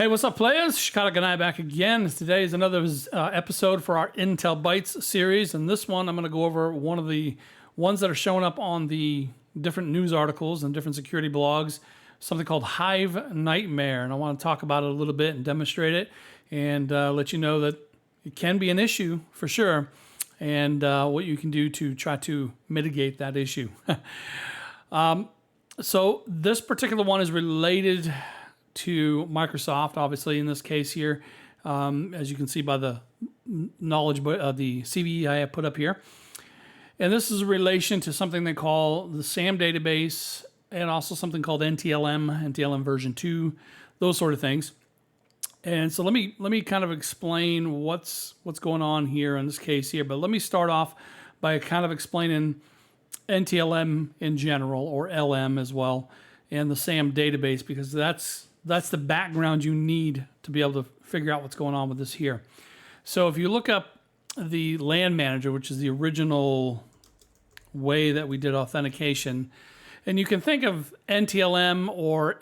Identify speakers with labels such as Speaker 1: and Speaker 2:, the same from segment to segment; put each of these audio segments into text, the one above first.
Speaker 1: Hey, what's up, players? Shikara Ganai back again. Today is another episode for our Intel Bytes series, and this one I'm going to go over one of the ones that are showing up on the different news articles and different security blogs, something called Hive Nightmare, and I want to talk about it a little bit and demonstrate it and let you know that it can be an issue for sure, and what you can do to try to mitigate that issue. So this particular one is related to Microsoft, obviously in this case here, as you can see by the knowledge, the CVE I have put up here. And this is in relation to something they call the SAM database and also something called NTLM version 2, those sort of things. And so let me kind of explain what's going on here in this case here. But let me start off by kind of explaining NTLM in general, or LM as well, and the SAM database, because that's the background you need to be able to figure out what's going on with this here. So if you look up the LAN manager, which is the original way that we did authentication, and you can think of NTLM or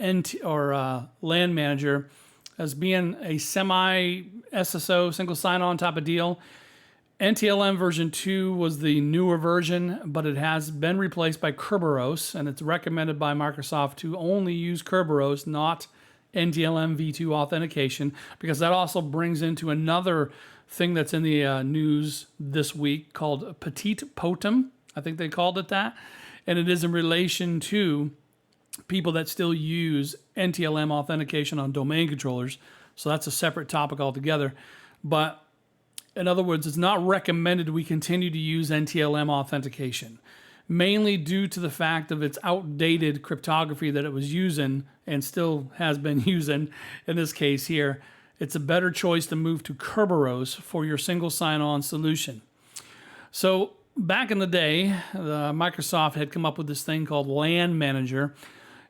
Speaker 1: LAN manager as being a semi-SSO, single sign-on type of deal. NTLM version 2 was the newer version, but it has been replaced by Kerberos, and it's recommended by Microsoft to only use Kerberos, not NTLM v2 authentication, because that also brings into another thing that's in the news this week called Petit Potem. I think they called it that. And it is in relation to people that still use NTLM authentication on domain controllers. So that's a separate topic altogether. But in other words, it's not recommended we continue to use NTLM authentication, mainly due to the fact of its outdated cryptography that it was using and still has been using in this case here. It's a better choice to move to Kerberos for your single sign-on solution. So back in the day, Microsoft had come up with this thing called LAN Manager,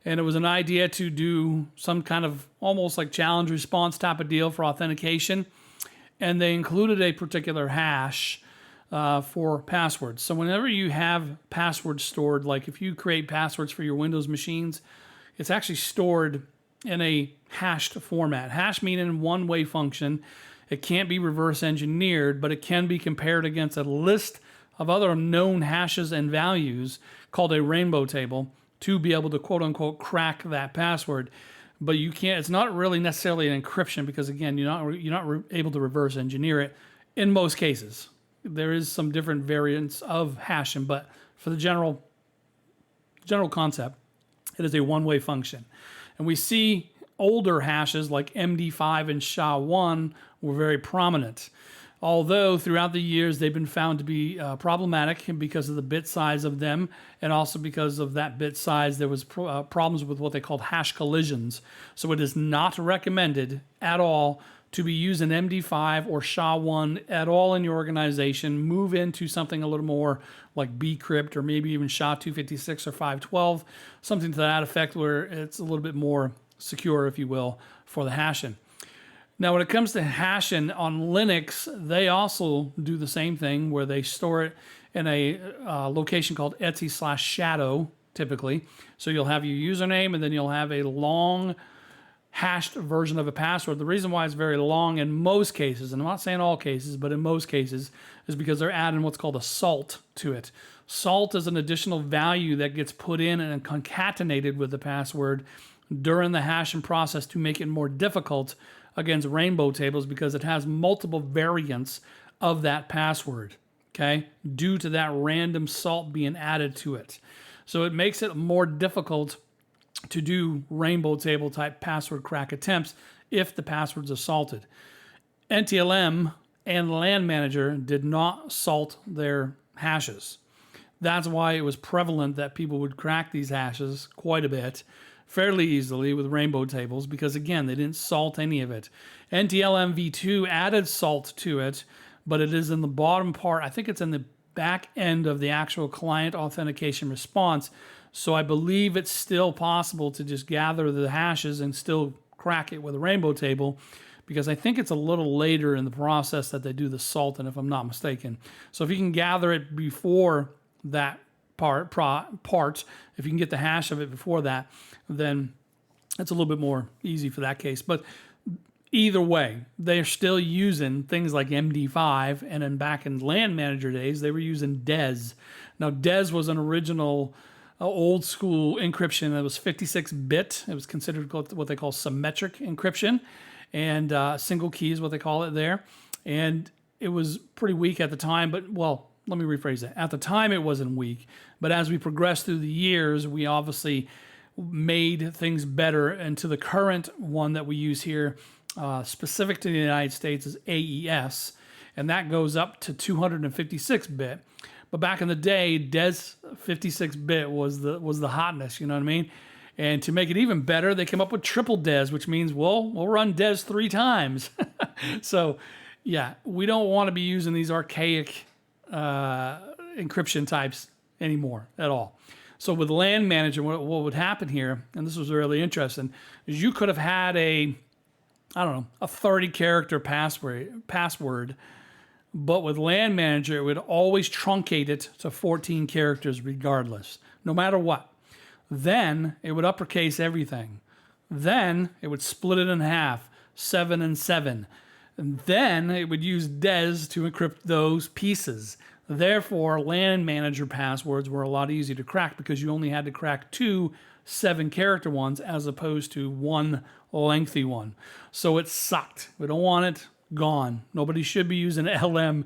Speaker 1: and it was an idea to do some kind of almost like challenge response type of deal for authentication, and they included a particular hash for passwords. So whenever you have passwords stored, like if you create passwords for your Windows machines, it's actually stored in a hashed format. Hash meaning one-way function. It can't be reverse engineered, but it can be compared against a list of other known hashes and values called a rainbow table to be able to quote unquote crack that password. But you can't, it's not really necessarily an encryption, because again, you're not able to reverse engineer it in most cases. There is some different variants of hashing, but for the general concept, it is a one-way function. And we see older hashes like MD5 and SHA-1 were very prominent. Although throughout the years they've been found to be problematic because of the bit size of them, and also because of that bit size there was problems with what they called hash collisions. So it is not recommended at all to be using MD5 or SHA-1 at all in your organization. Move into something a little more like bcrypt, or maybe even SHA-256 or 512, something to that effect where it's a little bit more secure, if you will, for the hashing. Now, when it comes to hashing on Linux, they also do the same thing where they store it in a location called etsy/shadow, typically. So you'll have your username, and then you'll have a long hashed version of a password. The reason why it's very long in most cases, and I'm not saying all cases, but in most cases, is because they're adding what's called a salt to it. Salt is an additional value that gets put in and concatenated with the password during the hashing process to make it more difficult against rainbow tables, because it has multiple variants of that password, okay, due to that random salt being added to it. So it makes it more difficult to do rainbow table type password crack attempts if the passwords are salted. NTLM and LAN Manager did not salt their hashes. That's why it was prevalent that people would crack these hashes quite a bit, fairly easily with rainbow tables, because again, they didn't salt any of it. NTLM v2 added salt to it, but it is in the bottom part. I think it's in the back end of the actual client authentication response. So I believe it's still possible to just gather the hashes and still crack it with a rainbow table, because I think it's a little later in the process that they do the salting, if I'm not mistaken. So if you can gather it before that part, if you can get the hash of it before that, then it's a little bit more easy for that case. But Either way, they're still using things like MD5, and then back in LAN manager days, they were using DES. Now, DES was an original old school encryption that was 56-bit. It was considered what they call symmetric encryption, and single key is what they call it there. And it was pretty weak at the time, but, well, let me rephrase that. At the time, it wasn't weak, but as we progressed through the years, we obviously made things better, and to the current one that we use here, specific to the United States, is AES, and that goes up to 256-bit. But back in the day, DES 56-bit was the hotness, you know what I mean? And to make it even better, they came up with triple DES, which means, well, we'll run DES 3 times. So, yeah, we don't want to be using these archaic encryption types anymore at all. So with LAN manager, what would happen here, and this was really interesting, is you could have had a 30-character password, but with LAN manager, it would always truncate it to 14 characters regardless, no matter what. Then it would uppercase everything. Then it would split it in half, 7 and 7. And then it would use DES to encrypt those pieces. Therefore, LAN manager passwords were a lot easier to crack because you only had to crack 2 7-character ones as opposed to 1 lengthy one. So it sucked. We don't want it. Gone. Nobody should be using LM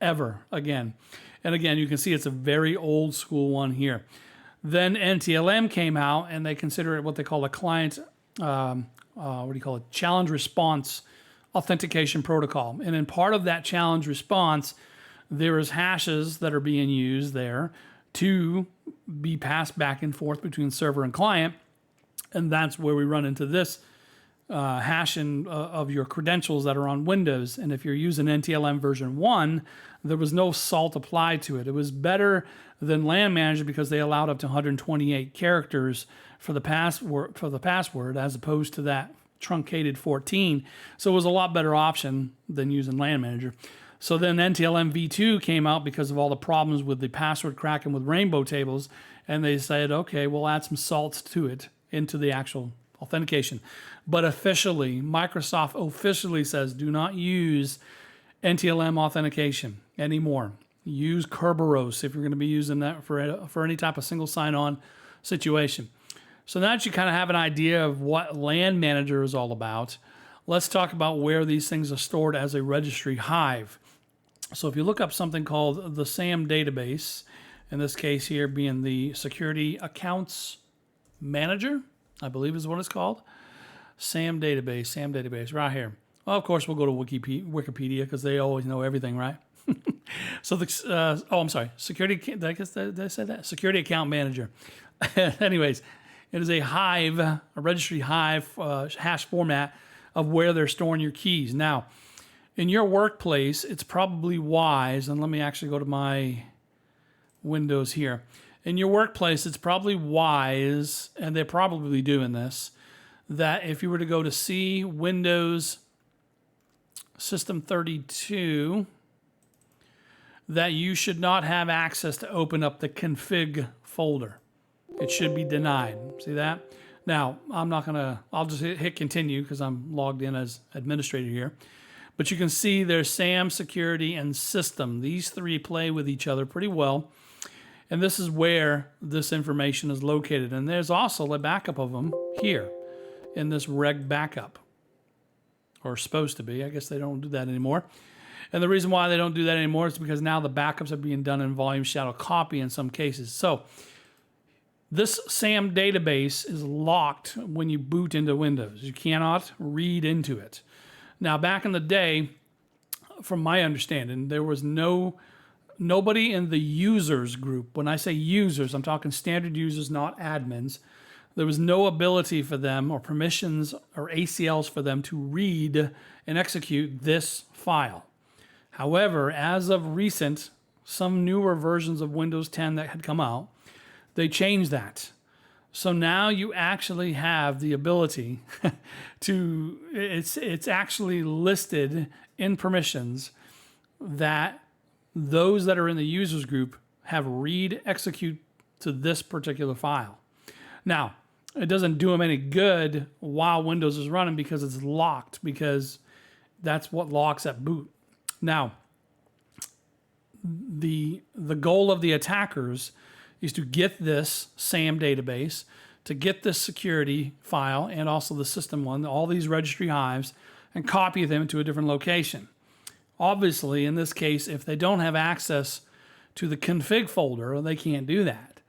Speaker 1: ever again. And again, you can see it's a very old school one here. Then NTLM came out, and they consider it what they call a client, challenge response authentication protocol. And in part of that challenge response, there is hashes that are being used there to be passed back and forth between server and client. And that's where we run into this hashing of your credentials that are on Windows. And if you're using NTLM version 1, there was no salt applied to it. It was better than LAN manager because they allowed up to 128 characters for the password as opposed to that truncated 14. So it was a lot better option than using LAN manager. So then NTLM v2 came out because of all the problems with the password cracking with rainbow tables, and they said, okay, we'll add some salts to it into the actual authentication. But officially, Microsoft officially says do not use NTLM authentication anymore. Use Kerberos if you're going to be using that for any type of single sign-on situation. So now that you kind of have an idea of what LAN manager is all about, let's talk about where these things are stored as a registry Hive. So if you look up something called the SAM database, in this case here being the Security Accounts Manager, I believe is what it's called. SAM database, right here. Well, of course, we'll go to Wikipedia because they always know everything, right? So Security, did I say that? Security Account Manager. Anyways, it is a Hive, a registry Hive hash format of where they're storing your keys. Now, in your workplace, it's probably wise, and let me actually go to my Windows here. In your workplace, it's probably wise, and they're probably doing this, that if you were to go to C, Windows, System 32, that you should not have access to open up the config folder. It should be denied. See that? Now, I'll just hit continue because I'm logged in as administrator here. But you can see there's SAM, security, and system. These three play with each other pretty well. And this is where this information is located. And there's also a backup of them here in this reg backup. Or supposed to be. I guess they don't do that anymore. And the reason why they don't do that anymore is because now the backups are being done in volume shadow copy in some cases. So this SAM database is locked when you boot into Windows. You cannot read into it. Now, back in the day, from my understanding, there was nobody in the users group. When I say users, I'm talking standard users, not admins. There was no ability for them or permissions or ACLs for them to read and execute this file. However, as of recent, some newer versions of Windows 10 that had come out, they changed that. So now you actually have the ability to, it's actually listed in permissions that those that are in the users group have read execute to this particular file. Now, it doesn't do them any good while Windows is running because it's locked, because that's what locks at boot. Now, the goal of the attackers is to get this SAM database, to get this security file and also the system one, all these registry hives, and copy them to a different location. Obviously, in this case, if they don't have access to the config folder, they can't do that.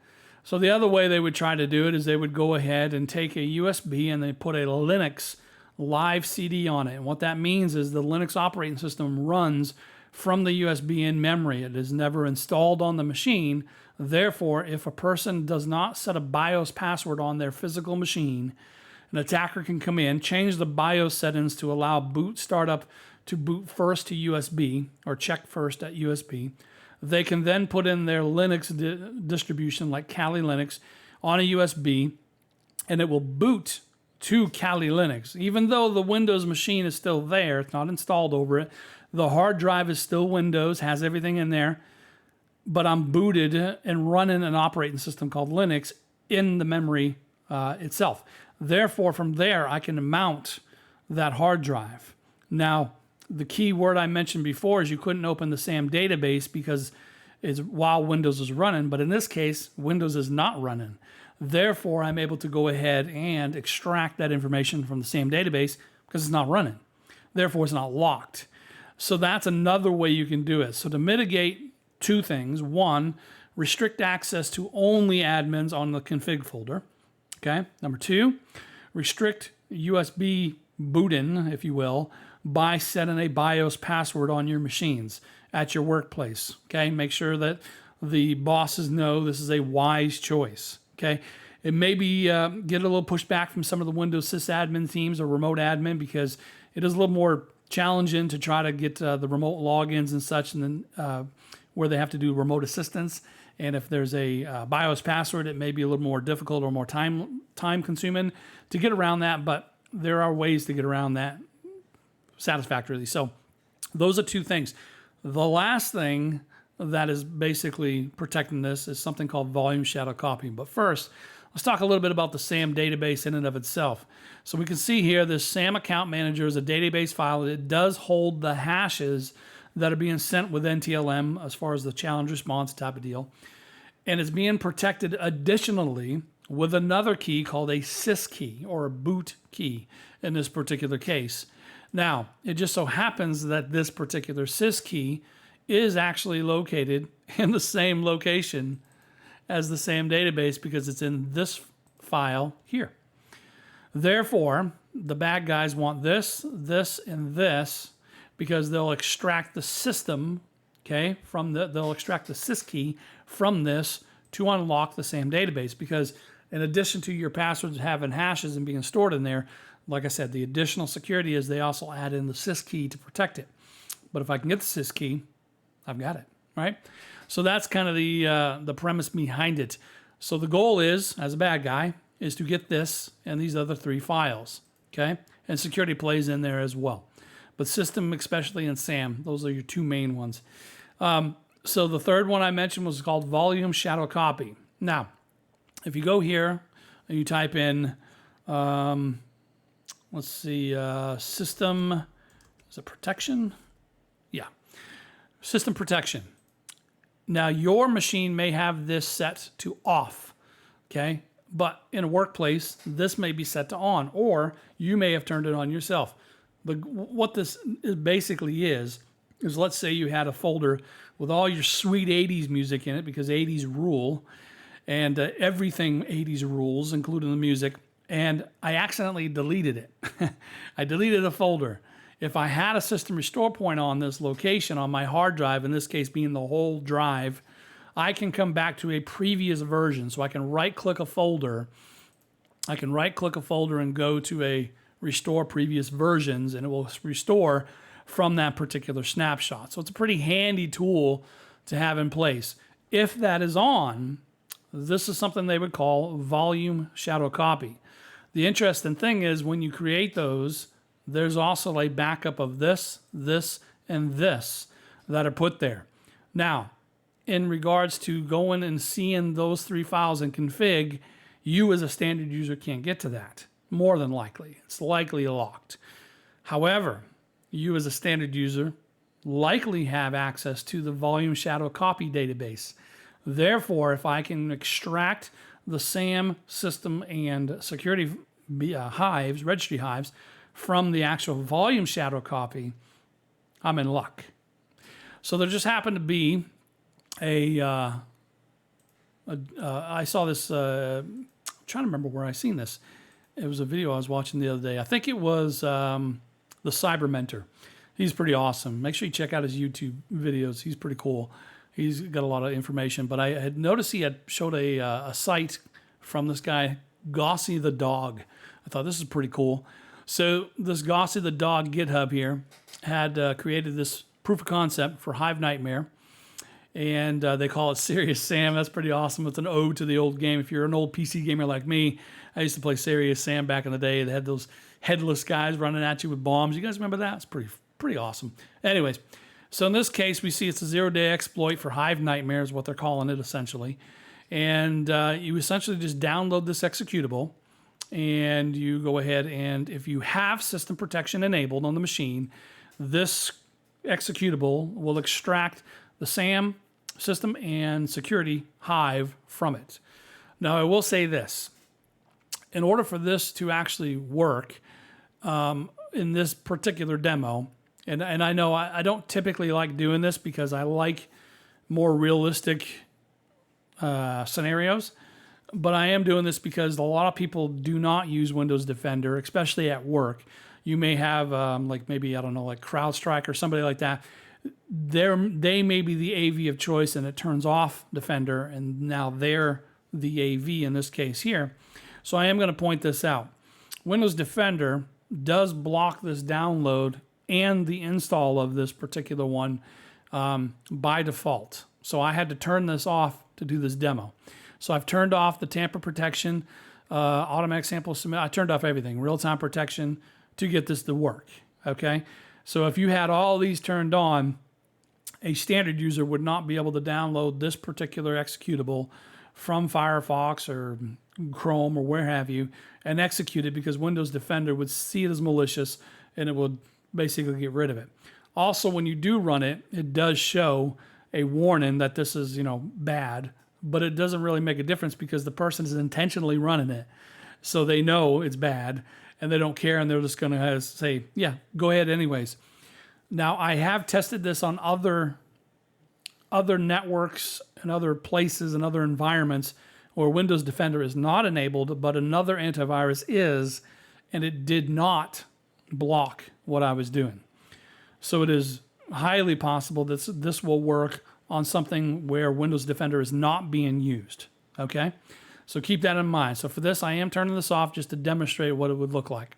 Speaker 1: So the other way they would try to do it is they would go ahead and take a USB and they put a Linux live CD on it. And what that means is the Linux operating system runs from the USB in memory. It is never installed on the machine. Therefore, if a person does not set a BIOS password on their physical machine, an attacker can come in, change the BIOS settings to allow boot startup to boot first to USB, or check first at USB. They can then put in their Linux distribution like Kali Linux on a USB, and it will boot to Kali Linux. Even though the Windows machine is still there, it's not installed over it, the hard drive is still Windows, has everything in there, but I'm booted and running an operating system called Linux in the memory itself. Therefore, from there, I can mount that hard drive. Now, the key word I mentioned before is you couldn't open the SAM database because it's while Windows is running, but in this case, Windows is not running. Therefore, I'm able to go ahead and extract that information from the SAM database because it's not running. Therefore, it's not locked. So that's another way you can do it. So to mitigate two things: one, restrict access to only admins on the config folder. Okay. Number two, restrict USB booting, if you will, by setting a BIOS password on your machines at your workplace. Okay. Make sure that the bosses know this is a wise choice. Okay. It may be get a little pushback from some of the Windows sysadmin teams or remote admin because it is a little more challenging to try to get the remote logins and such, and then where they have to do remote assistance. And if there's a BIOS password, it may be a little more difficult or more time consuming to get around that, but there are ways to get around that satisfactorily. So those are two things. The last thing that is basically protecting this is something called volume shadow copying. But first, let's talk a little bit about the SAM database in and of itself. So we can see here this SAM account manager is a database file. It does hold the hashes that are being sent with NTLM as far as the challenge response type of deal. And it's being protected additionally with another key called a sys key, or a boot key in this particular case. Now, it just so happens that this particular sys key is actually located in the same location as the SAM database because it's in this file here. Therefore, the bad guys want this, this, and this, because they'll extract the system, okay, they'll extract the sys key from this to unlock the SAM database. Because in addition to your passwords having hashes and being stored in there, like I said, the additional security is they also add in the sys key to protect it. But if I can get the sys key, I've got it, right? So that's kind of the premise behind it. So the goal is, as a bad guy, is to get this and these other three files, okay? And security plays in there as well. But system, especially in SAM, those are your two main ones. So the third one I mentioned was called volume shadow copy. Now, if you go here and you type in, let's see, system, is it protection? Yeah, system protection. Now, your machine may have this set to off, okay? But in a workplace, this may be set to on, or you may have turned it on yourself. What this basically is let's say you had a folder with all your sweet 80s music in it, because 80s rule, and everything 80s rules, including the music, and I accidentally deleted it. I deleted a folder. If I had a system restore point on this location on my hard drive, in this case being the whole drive, I can come back to a previous version. So I can right-click a folder. I can right-click a folder and go to a restore previous versions, and it will restore from that particular snapshot. So it's a pretty handy tool to have in place. If that is on, this is something they would call volume shadow copy. The interesting thing is when you create those, there's also a backup of this, this, and this that are put there. Now, in regards to going and seeing those three files in config, You as a standard user can't get to that, more than likely. It's likely locked. However, you as a standard user likely have access to the volume shadow copy database. Therefore, if I can extract the SAM system and security hives, registry hives, from the actual volume shadow copy, I'm in luck. So there just happened to be I saw this, I'm trying to remember where I seen this. It was a video I was watching the other day. I think it was the Cyber Mentor. He's pretty awesome. Make sure you check out his YouTube videos. He's pretty cool. He's got a lot of information. But I had noticed he had showed a site from this guy, Gossy the Dog. I thought this is pretty cool. So this Gossy the Dog GitHub here had created this proof of concept for Hive Nightmare. And they call it Serious Sam. That's pretty awesome. It's an ode to the old game. If you're an old PC gamer like me, I used to play Serious Sam back in the day. They had those headless guys running at you with bombs. You guys remember that? It's pretty awesome. Anyways, so in this case, we see it's a zero-day exploit for Hive Nightmare is what they're calling it essentially. And you essentially just download this executable, and you go ahead and if you have system protection enabled on the machine, this executable will extract the SAM system and security hive from it. Now, I will say this. In order for this to actually work in this particular demo, and I know I don't typically like doing this because I like more realistic scenarios, but I am doing this because a lot of people do not use Windows Defender, especially at work. You may have like maybe, I don't know, like CrowdStrike or somebody like that. They may be the AV of choice and it turns off Defender, and now they're the AV in this case here. So I am going to point this out. Windows Defender does block this download and the install of this particular one by default. So I had to turn this off to do this demo. So I've turned off the tamper protection, automatic sample submit. I turned off everything, real-time protection to get this to work, okay? So if you had all these turned on, a standard user would not be able to download this particular executable from Firefox or Chrome or where have you and execute it because Windows Defender would see it as malicious and it would basically get rid of it. Also, when you do run it, it does show a warning that this is, bad, but it doesn't really make a difference because the person is intentionally running it. So they know it's bad and they don't care and they're just going to say, yeah, go ahead anyways. Now, I have tested this on other networks and other places and other environments where Windows Defender is not enabled, but another antivirus is, and it did not block what I was doing. So it is highly possible that this will work on something where Windows Defender is not being used, okay? So keep that in mind. So for this, I am turning this off just to demonstrate what it would look like.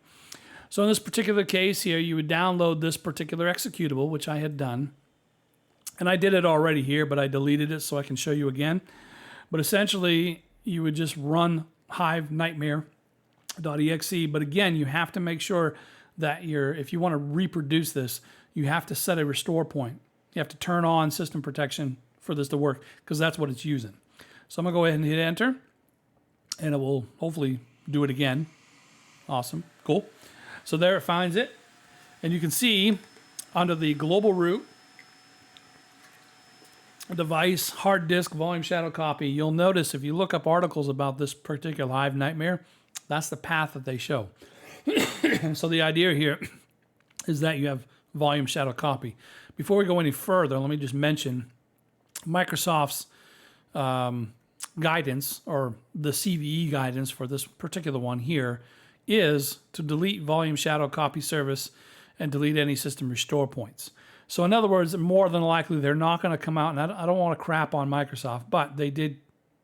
Speaker 1: So in this particular case here, you would download this particular executable, which I had done. And I did it already here, but I deleted it so I can show you again. But essentially, you would just run Hive Nightmare.exe. But again, you have to make sure that if you want to reproduce this, you have to set a restore point. You have to turn on system protection for this to work because that's what it's using. So I'm going to go ahead and hit enter, and it will hopefully do it again. Awesome. Cool. So there it finds it. And you can see under the global root, device, hard disk, volume shadow copy, you'll notice if you look up articles about this particular Hive Nightmare, that's the path that they show. So the idea here is that you have volume shadow copy. Before we go any further, let me just mention Microsoft's guidance, or the CVE guidance for this particular one here, is to delete volume shadow copy service and delete any system restore points. So in other words, more than likely, they're not going to come out, and I don't want to crap on Microsoft, but they did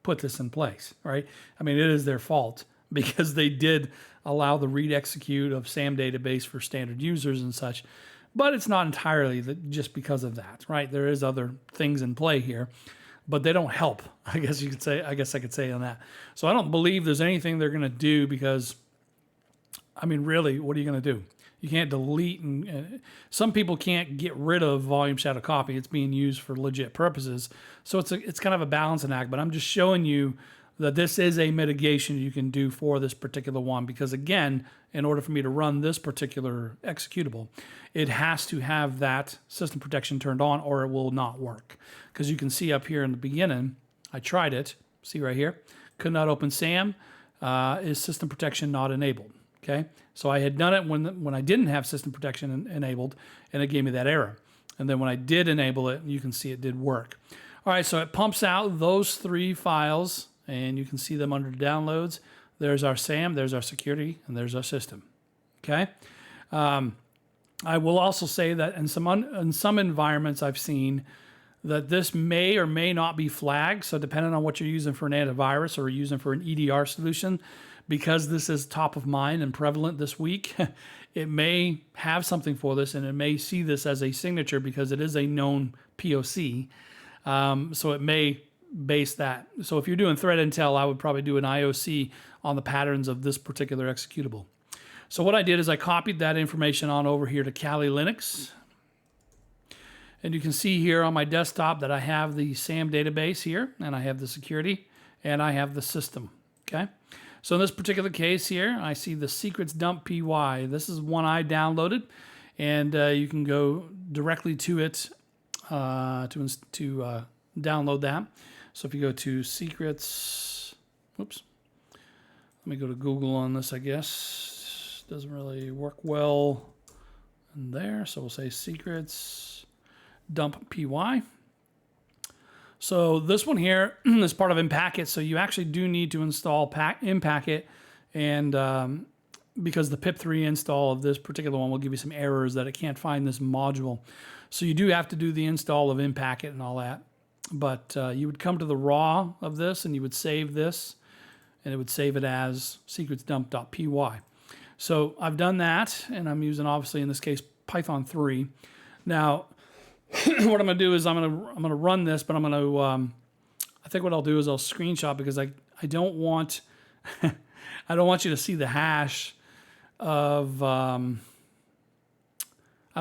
Speaker 1: put this in place, right? I mean, it is their fault because they did allow the read execute of SAM database for standard users and such, but it's not entirely just because of that, right? There is other things in play here, but they don't help, I guess you could say. I guess I could say on that. So I don't believe there's anything they're going to do because, I mean, really, what are you going to do? You can't delete, and some people can't get rid of volume shadow copy. It's being used for legit purposes. So it's kind of a balancing act, but I'm just showing you that this is a mitigation you can do for this particular one, because again, in order for me to run this particular executable, it has to have that system protection turned on or it will not work. Because you can see up here in the beginning, I tried it, see right here, could not open SAM, is system protection not enabled, okay? So I had done it when I didn't have system protection enabled, and it gave me that error. And then when I did enable it, you can see it did work. All right, so it pumps out those 3 files, and you can see them under downloads. There's our SAM, there's our security, and there's our system. Okay. I will also say that in some environments I've seen that this may or may not be flagged. So depending on what you're using for an antivirus or using for an EDR solution, because this is top of mind and prevalent this week, it may have something for this, and it may see this as a signature because it is a known POC. So it may base that. So if you're doing threat intel, I would probably do an IOC on the patterns of this particular executable. So what I did is I copied that information on over here to Kali Linux. And you can see here on my desktop that I have the SAM database here, and I have the security, and I have the system, okay? So in this particular case here, I see the secrets dump PY. This is one I downloaded, and you can go directly to it to download that. So if you go to secrets, oops, let me go to Google on this, I guess. Doesn't really work well in there. So we'll say secrets dump PY. So this one here is part of MPacket. So you actually do need to install MPacket, and because the pip3 install of this particular one will give you some errors that it can't find this module. So you do have to do the install of MPacket and all that. But you would come to the raw of this, and you would save this, and it would save it as secretsdump.py. So I've done that, and I'm using, obviously, in this case, Python 3. Now, what I'm going to do is I'm going to run this, but I'm going to, I think what I'll do is I'll screenshot, because I don't want, I don't want you to see the hash of, I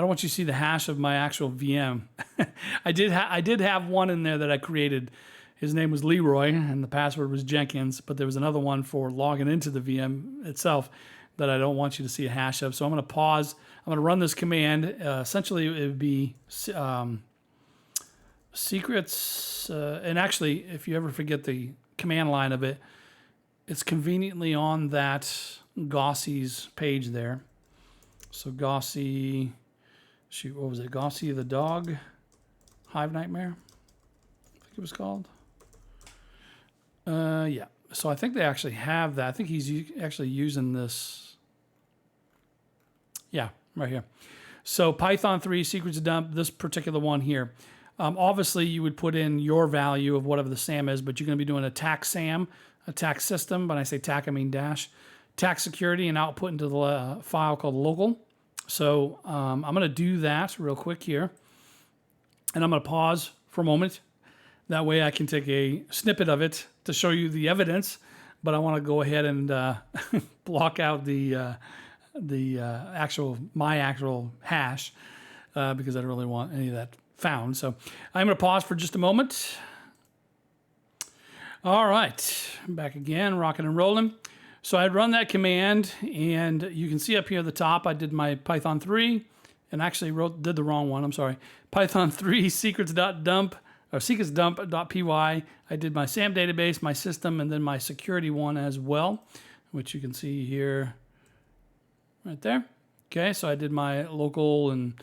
Speaker 1: don't want you to see the hash of my actual VM. I did have one in there that I created. His name was Leroy, and the password was Jenkins, but there was another one for logging into the VM itself that I don't want you to see a hash of. So I'm going to pause. I'm going to run this command. Essentially, it would be secrets. And actually, if you ever forget the command line of it, it's conveniently on that Gossie's page there. So Gossie, shoot, what was it? Gossie the dog, Hive Nightmare, I think it was called. Yeah. So I think they actually have that. I think he's actually using this. Yeah, right here. So Python 3 secrets dump, this particular one here. Obviously, you would put in your value of whatever the SAM is, but you're going to be doing attack SAM, attack system. When I say attack, I mean dash. Attack security and output into the file called local. So I'm going to do that real quick here. And I'm going to pause for a moment. That way I can take a snippet of it to show you the evidence. But I want to go ahead and block out my actual hash because I don't really want any of that found. So I'm going to pause for just a moment. All right, back again, rocking and rolling. So I'd run that command, and you can see up here at the top, I did my Python 3, and actually did the wrong one, I'm sorry. Python 3 secrets.dump, or secretsdump.py. I did my SAM database, my system, and then my security one as well, which you can see here, right there. Okay, so I did my local and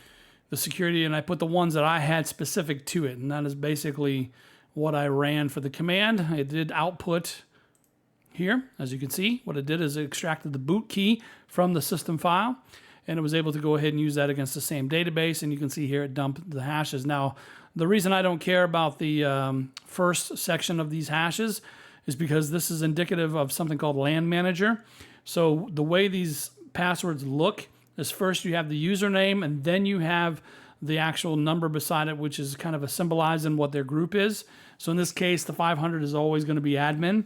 Speaker 1: the security, and I put the ones that I had specific to it, and that is basically what I ran for the command. I did output here, as you can see. What it did is it extracted the boot key from the system file, and it was able to go ahead and use that against the same database, and you can see here it dumped the hashes. Now, the reason I don't care about the first section of these hashes is because this is indicative of something called LAN Manager. So the way these passwords look is first you have the username, and then you have the actual number beside it, which is kind of a symbolizing what their group is. So in this case, the 500 is always going to be admin.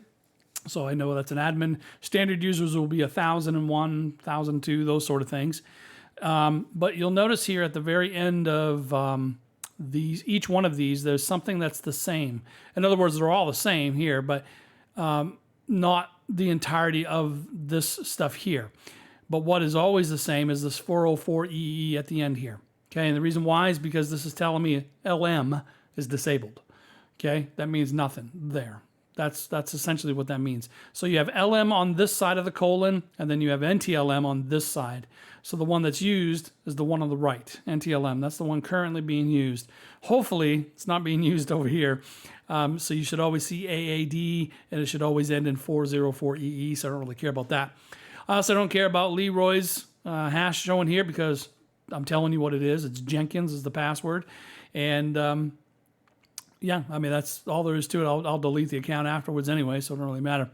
Speaker 1: So I know that's an admin. Standard users will be 1001, 1002, those sort of things. But you'll notice here at the very end of each one of these, there's something that's the same. In other words, they're all the same here, but not the entirety of this stuff here. But what is always the same is this 404EE at the end here. Okay, and the reason why is because this is telling me LM is disabled. Okay, that means nothing there. That's essentially what that means. So you have LM on this side of the colon, and then you have NTLM on this side. So the one that's used is the one on the right, NTLM. That's the one currently being used. Hopefully, it's not being used over here. So you should always see AAD, and it should always end in 404EE, so I don't really care about that. I also don't care about Leroy's hash showing here because I'm telling you what it is. It's Jenkins is the password. And yeah, I mean, that's all there is to it. I'll delete the account afterwards anyway, so it don't really matter.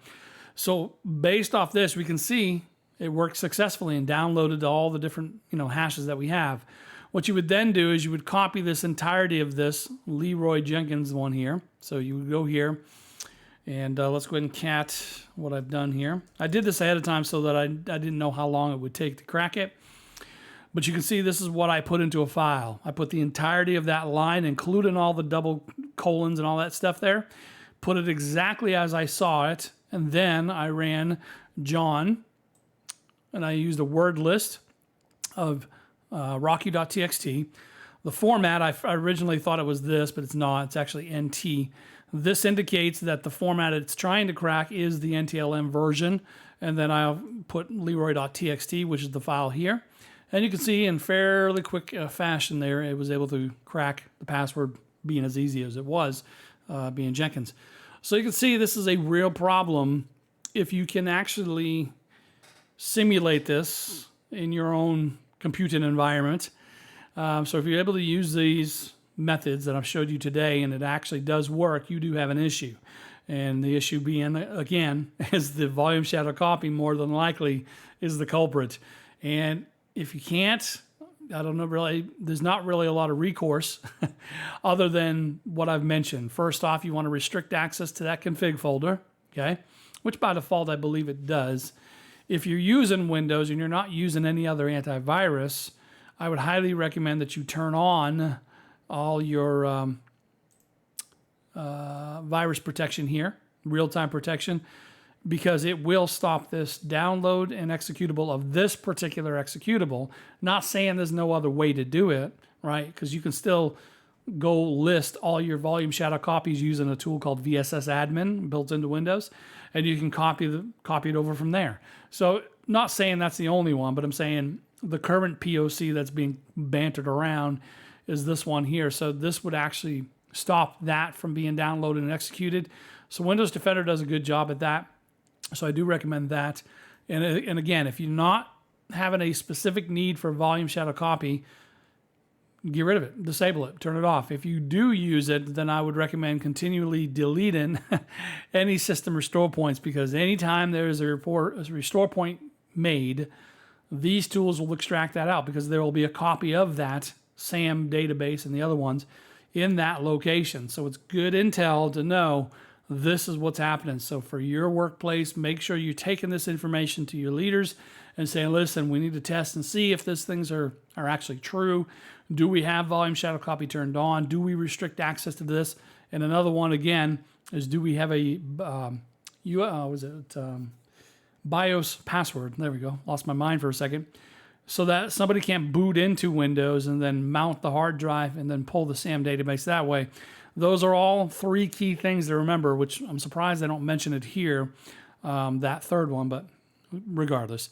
Speaker 1: So based off this, we can see it worked successfully and downloaded all the different hashes that we have. What you would then do is you would copy this entirety of this Leroy Jenkins one here. So you would go here, and let's go ahead and cat what I've done here. I did this ahead of time so that I didn't know how long it would take to crack it. But you can see this is what I put into a file. I put the entirety of that line, including all the double colons and all that stuff there, put it exactly as I saw it, and then I ran John, and I used a word list of rocky.txt. The format, I originally thought it was this, but it's not. It's actually NT. This indicates that the format it's trying to crack is the NTLM version, and then I'll put leroy.txt, which is the file here. And you can see in fairly quick fashion there, it was able to crack the password being as easy as it was, being Jenkins. So you can see this is a real problem if you can actually simulate this in your own computing environment. So if you're able to use these methods that I've showed you today and it actually does work, you do have an issue. And the issue being, again, is the volume shadow copy more than likely is the culprit. And if you can't, I don't know, really, there's not really a lot of recourse other than what I've mentioned. First off, you want to restrict access to that config folder, okay? Which by default, I believe it does. If you're using Windows and you're not using any other antivirus, I would highly recommend that you turn on all your virus protection here, real-time protection, because it will stop this download and executable of this particular executable. Not saying there's no other way to do it, right? Because you can still go list all your volume shadow copies using a tool called VSS Admin built into Windows, and you can copy it over from there. So not saying that's the only one, but I'm saying the current POC that's being bantered around is this one here. So this would actually stop that from being downloaded and executed. So Windows Defender does a good job at that. So I do recommend that. And again, if you're not having a specific need for volume shadow copy, get rid of it, disable it, turn it off. If you do use it, then I would recommend continually deleting any system restore points, because anytime there's a restore point made, these tools will extract that out because there will be a copy of that SAM database and the other ones in that location. So it's good intel to know this is what's happening. So for your workplace, make sure you're taking this information to your leaders and saying, listen, we need to test and see if these things are actually true. Do we have volume shadow copy turned on? Do we restrict access to this? And another one, again, is do we have a BIOS password? There we go. Lost my mind for a second. So that somebody can't boot into Windows and then mount the hard drive and then pull the SAM database that way. Those are all three key things to remember, which I'm surprised they don't mention it here, that third one, but regardless.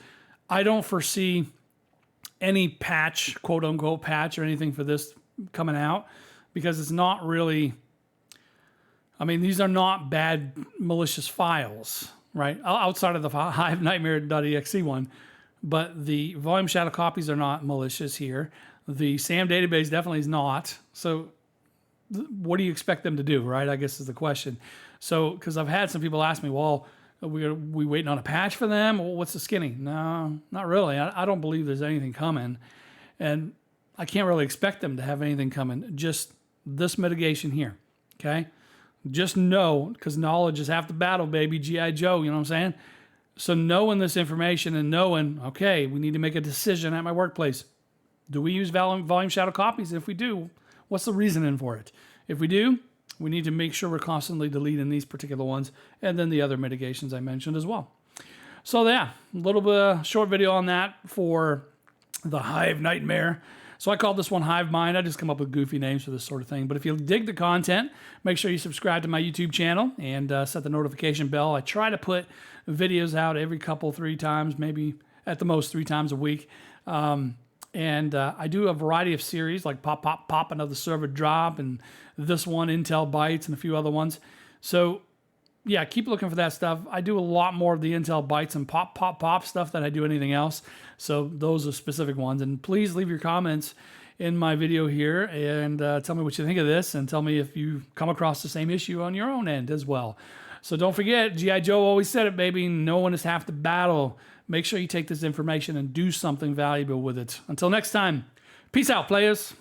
Speaker 1: I don't foresee any patch, quote unquote patch or anything for this coming out, because it's not really, I mean, these are not bad malicious files, right? Outside of the HiveNightmare.exe one, but the volume shadow copies are not malicious here. The SAM database definitely is not. So what do you expect them to do, right? I guess is the question. So, because I've had some people ask me, well, we waiting on a patch for them? Well, what's the skinny? No, not really. I don't believe there's anything coming. And I can't really expect them to have anything coming. Just this mitigation here, okay? Just know, because knowledge is half the battle, baby, G.I. Joe, you know what I'm saying? So knowing this information and knowing, okay, we need to make a decision at my workplace. Do we use volume shadow copies? If we do, what's the reasoning for it? If we do, we need to make sure we're constantly deleting these particular ones, and then the other mitigations I mentioned as well. So yeah, a little bit of short video on that for the Hive Nightmare. So I called this one HiveMind. I just come up with goofy names for this sort of thing. But if you dig the content, make sure you subscribe to my YouTube channel and set the notification bell. I try to put videos out every couple, 3 times, maybe at the most 3 times a week. I do a variety of series like Pop, Pop, Pop, another server drop, and this one, Intel Bytes, and a few other ones. So yeah, keep looking for that stuff. I do a lot more of the Intel Bytes and Pop, Pop, Pop stuff than I do anything else. So those are specific ones. And please leave your comments in my video here and tell me what you think of this, and tell me if you come across the same issue on your own end as well. So don't forget, G.I. Joe always said it, baby, no one is half the battle. Make sure you take this information and do something valuable with it. Until next time, peace out, players.